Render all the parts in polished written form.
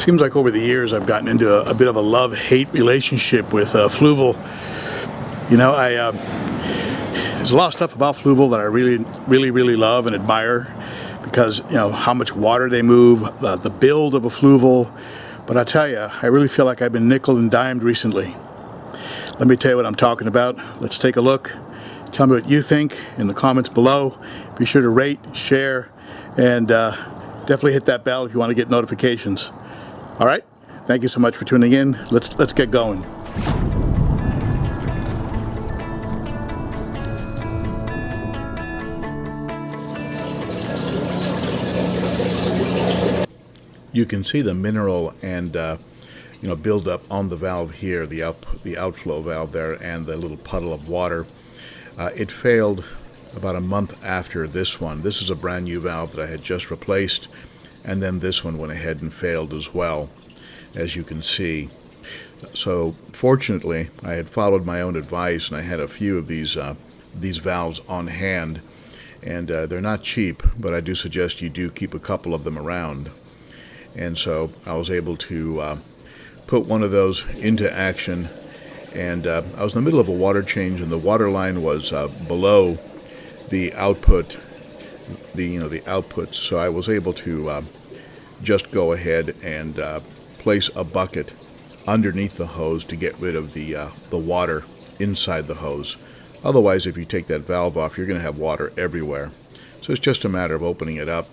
Seems like over the years I've gotten into a bit of a love-hate relationship with Fluval. You know, there's a lot of stuff about Fluval that I really love and admire, because you know how much water they move, the build of a Fluval. But I tell you, I really feel like I've been nickel and dimed recently. Let me tell you what I'm talking about. Let's take a look. Tell me what you think in the comments below. Be sure to rate, share, and definitely hit that bell if you want to get notifications. All right, thank you so much for tuning in. Let's get going. You can see the mineral and build up on the valve here, the outflow valve there, and the little puddle of water. It failed about a month after this one. This is a brand new valve that I had just replaced, and then this one went ahead and failed as well, as you can see. So fortunately, I had followed my own advice, and I had a few of these valves on hand, and they're not cheap, but I do suggest you do keep a couple of them around. And so I was able to put one of those into action, and I was in the middle of a water change, and the water line was below the output, the output. So I was able to just go ahead and place a bucket underneath the hose to get rid of the water inside the hose. Otherwise, if you take that valve off, you're going to have water everywhere. So it's just a matter of opening it up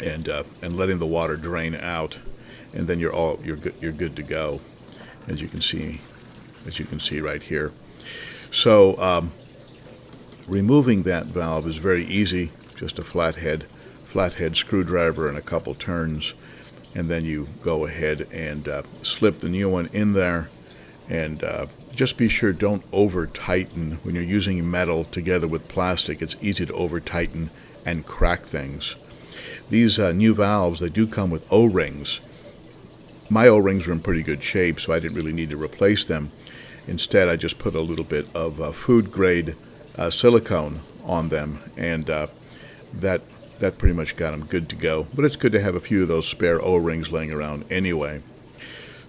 and letting the water drain out, and then you're good to go, as you can see right here. So removing that valve is very easy. Just a flathead screwdriver and a couple turns, and then you go ahead and slip the new one in there, and just be sure don't over tighten. When you're using metal together with plastic, it's easy to over tighten and crack things. These new valves, they do come with O-rings. My O-rings are in pretty good shape, so I didn't really need to replace them. Instead, I just put a little bit of food-grade silicone on them, and that pretty much got them good to go. But it's good to have a few of those spare O-rings laying around anyway.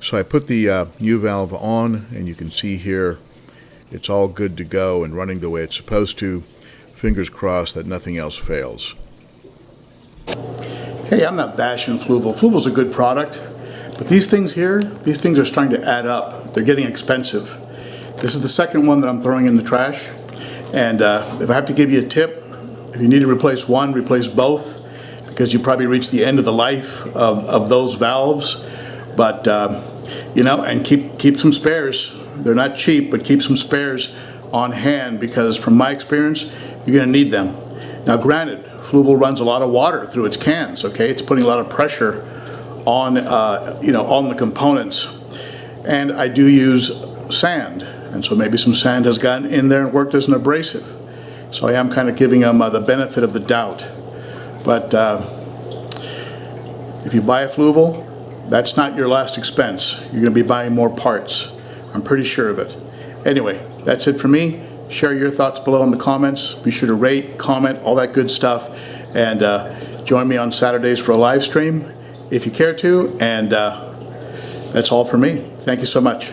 So I put the new valve on, and you can see here it's all good to go and running the way it's supposed to. Fingers crossed that nothing else fails. Hey, I'm not bashing Fluval. Fluval's a good product, but these things are starting to add up. They're getting expensive. This is the second one that I'm throwing in the trash, and if I have to give you a tip, if you need to replace one, replace both, because you probably reached the end of the life of those valves. But and keep some spares. They're not cheap, but keep some spares on hand, because from my experience, you're going to need them. Now, granted, Fluval runs a lot of water through its cans. Okay, it's putting a lot of pressure on on the components, and I do use sand, and so maybe some sand has gotten in there and worked as an abrasive. So I am kind of giving them the benefit of the doubt. But if you buy a Fluval, that's not your last expense. You're going to be buying more parts. I'm pretty sure of it. Anyway, that's it for me. Share your thoughts below in the comments. Be sure to rate, comment, all that good stuff. And join me on Saturdays for a live stream if you care to. And that's all for me. Thank you so much.